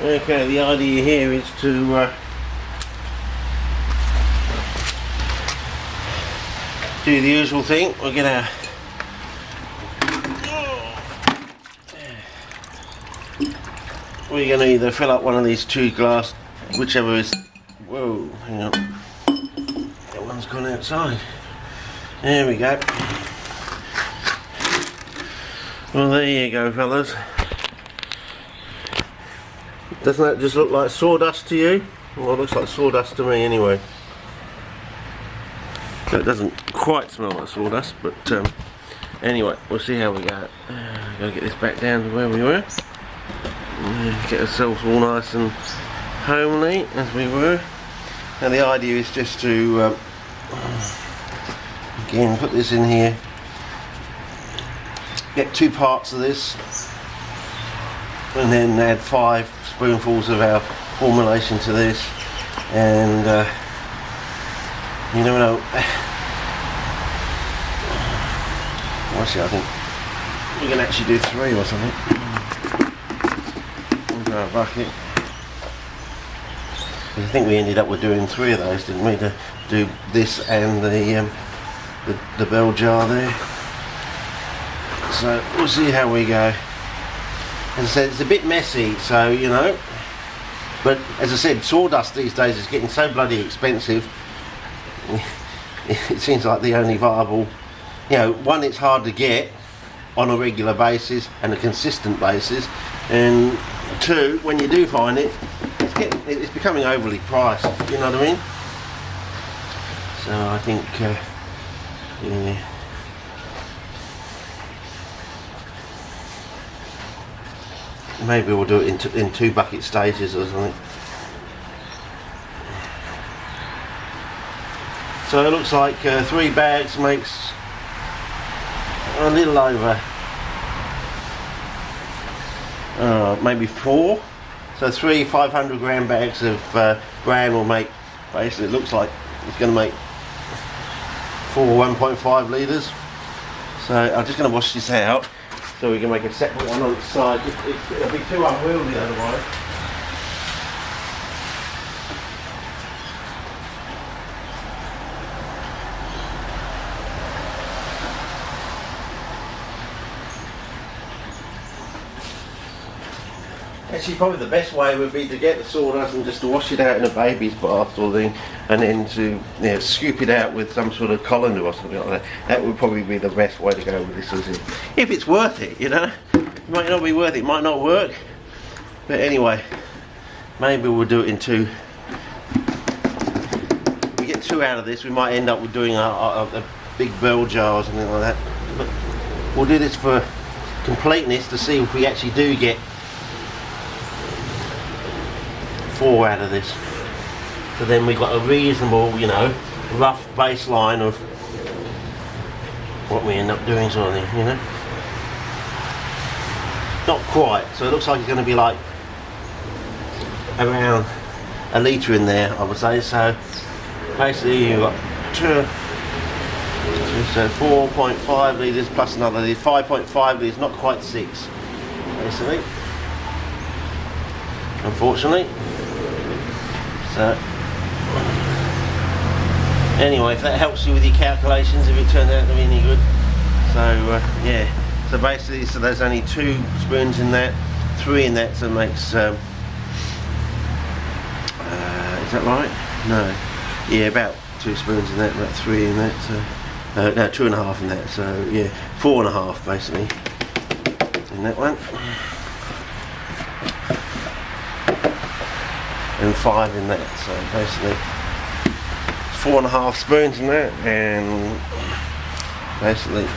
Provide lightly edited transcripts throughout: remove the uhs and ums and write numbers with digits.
Okay, the idea here is to do the usual thing. We're gonna either fill up one of these two glass, whichever is. Whoa, hang on. That one's gone outside. There we go. Well, there you go, fellas. Doesn't that just look like sawdust to you? Well, it looks like sawdust to me anyway. So it doesn't quite smell like sawdust, but anyway, we'll see how we go. Gotta get this back down to where we were. Get ourselves all nice and homely as we were. And the idea is just to again put this in here. Get 2 parts of this, and then add 5 spoonfuls of our formulation to this, and you never know. Actually, I think we can actually do 3 or something. Into our bucket. I think we ended up with doing 3 of those, didn't we? To do this and the bell jar there. So we'll see how we go. As I said, it's a bit messy, so you know. But as I said, sawdust these days is getting so bloody expensive. It seems like the only viable, you know, one, it's hard to get on a regular basis and a consistent basis, and 2, when you do find it, it's becoming overly priced. You know what I mean? So I think, yeah. Maybe we'll do it in 2 bucket stages or something. So it looks like 3 bags makes a little over, maybe 4. So 3 500-gram bags of bran will make, basically it looks like it's going to make 4 1.5 litres. So I'm just going to wash this out, so we can make a separate one on the side. It'll be too unwieldy otherwise. Actually, probably the best way would be to get the sawdust and just to wash it out in a baby's bath or thing, and then to scoop it out with some sort of colander or something like that. That would probably be the best way to go with this, if it's worth it, you know. It might not be worth it, it might not work, but anyway, maybe we'll do it in 2. If we get 2 out of this, we might end up with doing a big bell jar or something like that. But we'll do this for completeness to see if we actually do get 4 out of this. So then we've got a reasonable, you know, rough baseline of what we end up doing, sort of thing, you know. Not quite, so it looks like it's going to be like around a litre in there, I would say. So basically you've got 2, so 4.5 litres plus another litre, 5.5 litres, not quite 6 basically, unfortunately. So anyway, if that helps you with your calculations, if it turns out to be any good. So yeah, so basically, so there's only 2 spoons in that, 3 in that, so it makes is that right? No, yeah, about 2 spoons in that, about 3 in that, so no, 2.5 in that, so yeah, 4.5 basically in that one, and 5 in that, so basically 4.5 spoons in that, and basically,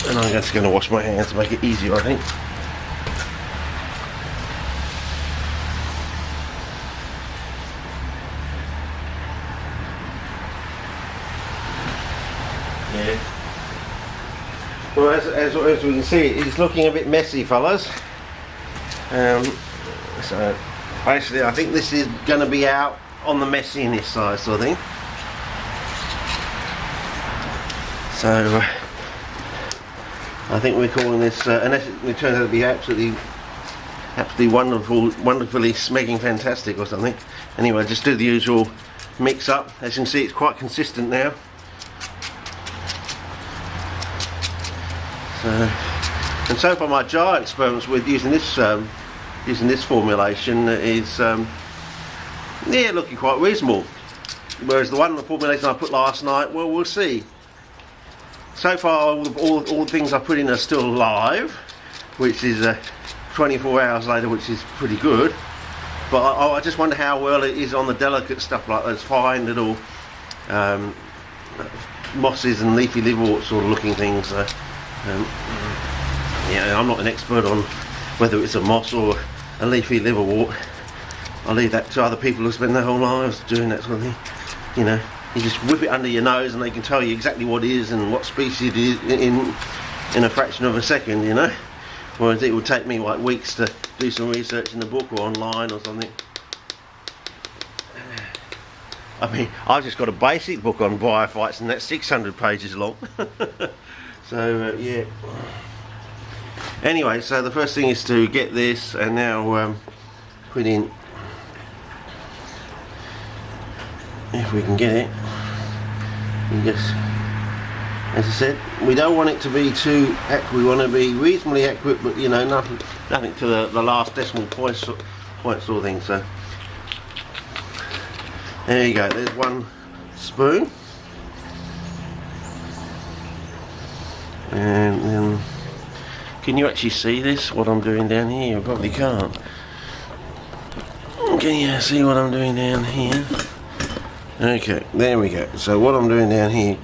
and I'm just going to wash my hands to make it easier, I think. Yeah. Well, as we can see, it's looking a bit messy, fellas. So basically, I think this is going to be out on the messiness side, sort of thing. So I think we're calling this, unless it turns out to be absolutely absolutely wonderful, wonderfully smegging fantastic or something. Anyway, just do the usual mix up. As you can see, it's quite consistent now. And so far my jar experiments with using this formulation is yeah, looking quite reasonable. Whereas the formulation I put last night, well, we'll see. So far all the things I put in are still live, which is 24 hours later, which is pretty good. But I just wonder how well it is on the delicate stuff like those fine little mosses and leafy liverwort sort of looking things. Yeah, I'm not an expert on whether it's a moss or a leafy liverwort. I'll leave that to other people who spend their whole lives doing that sort of thing. You know, you just whip it under your nose and they can tell you exactly what it is and what species it is in a fraction of a second, you know. Whereas it would take me like weeks to do some research in the book or online or something. I mean, I've just got a basic book on biophytes and that's 600 pages long. So yeah. Anyway, so the first thing is to get this and now put in, if we can get it, and just, as I said, we don't want it to be too accurate, we want to be reasonably accurate, but you know, nothing to the last decimal point sort of thing. So there you go, there's 1 spoon. And then, can you actually see this, what I'm doing down here? You probably can't. Can you see what I'm doing down here? Okay, there we go. So what I'm doing down here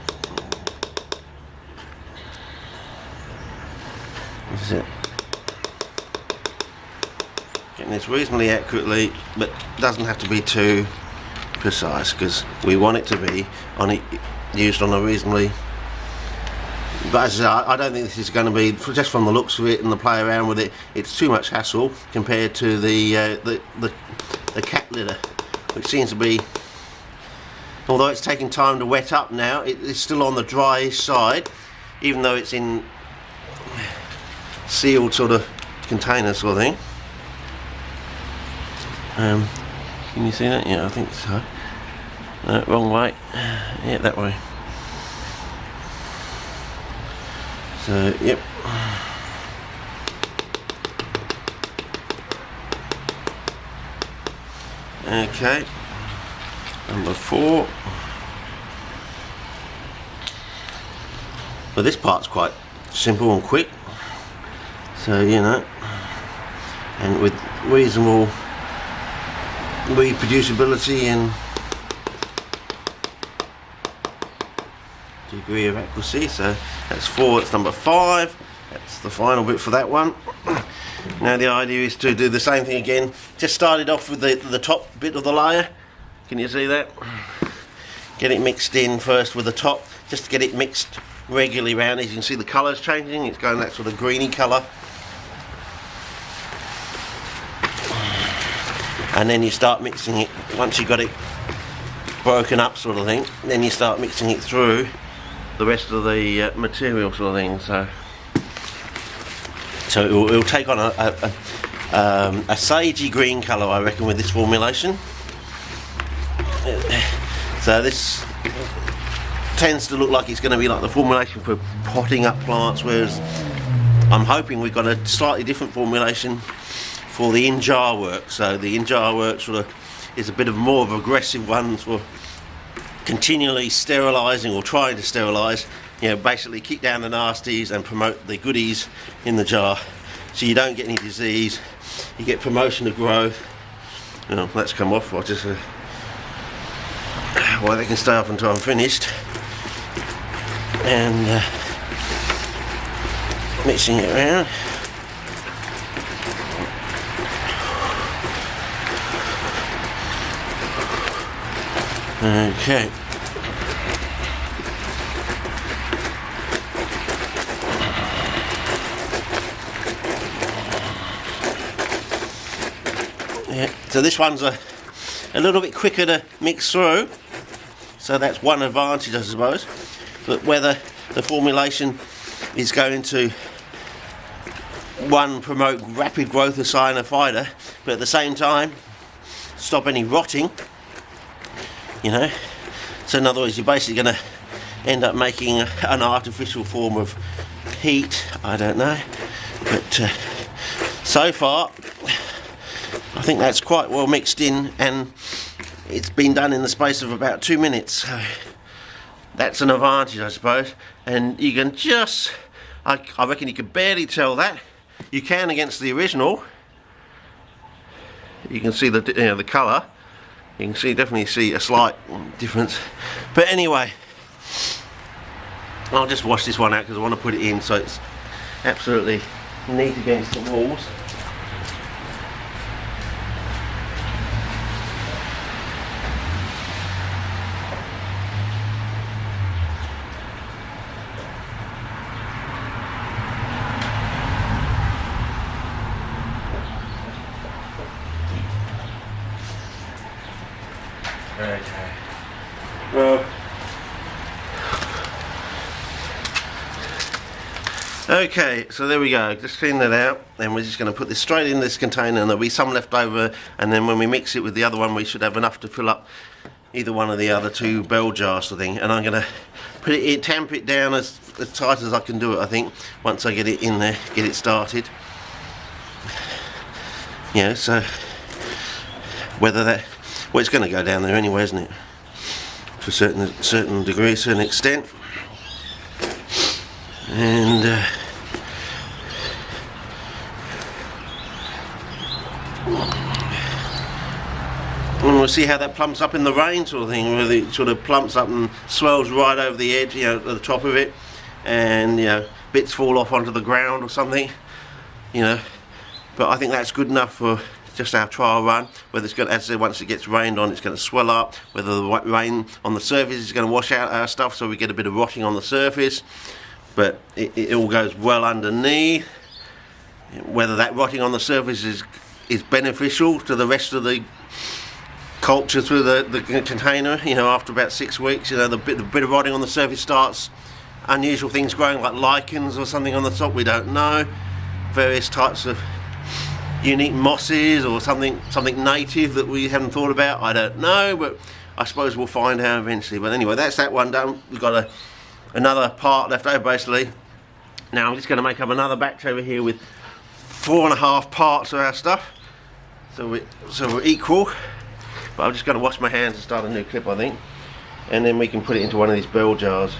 is it. Getting this reasonably accurately, but doesn't have to be too precise because we want it to be used on a reasonably. But as I say, I don't think this is going to be, just from the looks of it and the play around with it, it's too much hassle compared to the cat litter, which seems to be, although it's taking time to wet up now, it's still on the dryish side, even though it's in sealed sort of container sort of thing. Can you see that? Yeah, I think so. No, wrong way. Yeah, that way. So, yep. Okay. Number 4. Well, this part's quite simple and quick. So, you know, and with reasonable reproducibility and degree of accuracy. So that's 4, that's number 5, that's the final bit for that one. Now the idea is to do the same thing again. Just started off with the top bit of the layer. Can you see that? Get it mixed in first with the top, just to get it mixed regularly around. As you can see, the colour's changing, it's going that sort of greeny colour. And then you start mixing it, once you've got it broken up sort of thing, then you start mixing it through the rest of the material sort of thing. So it'll take on a sagey green colour, I reckon, with this formulation. So this tends to look like it's going to be like the formulation for potting up plants, whereas I'm hoping we've got a slightly different formulation for the in-jar work. So the in-jar work sort of is a bit of more of an aggressive one for continually sterilising or trying to sterilise, you know, basically keep down the nasties and promote the goodies in the jar, so you don't get any disease, you get promotion of growth. You know, let's come off. I'll just well, they can stay up until I'm finished, and mixing it around. Okay. Yeah, so this one's a little bit quicker to mix through, so that's one advantage, I suppose. But whether the formulation is going to one, promote rapid growth of cyanophyta, but at the same time stop any rotting, you know. So in other words, you're basically going to end up making an artificial form of heat. I don't know, but so far I think that's quite well mixed in, and it's been done in the space of about 2 minutes, so that's an advantage, I suppose. And you can just, I reckon you can barely tell that. You can against the original. You can see the, you know, the colour. You can see, definitely see a slight difference. But anyway, I'll just wash this one out because I want to put it in so it's absolutely neat against the walls. Okay. Well, okay, so there we go. Just clean that out, and we're just going to put this straight in this container, and there'll be some left over, and then when we mix it with the other one, we should have enough to fill up either one of the other 2 bell jars, sort of thing. And I'm going to put it in, tamp it down as tight as I can do it, I think, once I get it in there, get it started. Yeah, so whether that, well, it's going to go down there anyway, isn't it? To a certain degree, a certain extent. And we'll see how that plumps up in the rain, sort of thing, where it sort of plumps up and swells right over the edge, you know, at the top of it, and, you know, bits fall off onto the ground or something, you know. But I think that's good enough for just our trial run. Whether it's going to, as I said, once it gets rained on, it's going to swell up. Whether the rain on the surface is going to wash out our stuff, so we get a bit of rotting on the surface. But it all goes well underneath. Whether that rotting on the surface is beneficial to the rest of the culture through the container, you know, after about 6 weeks, you know, the bit of rotting on the surface starts, unusual things growing like lichens or something on the top, we don't know. Various types of unique mosses or something native that we haven't thought about, I don't know, but I suppose we'll find out eventually. But anyway, that's that one done. We've got another part left over basically. Now I'm just going to make up another batch over here with 4.5 parts of our stuff, so we're equal. But I'm just going to wash my hands and start a new clip, I think, and then we can put it into one of these bell jars.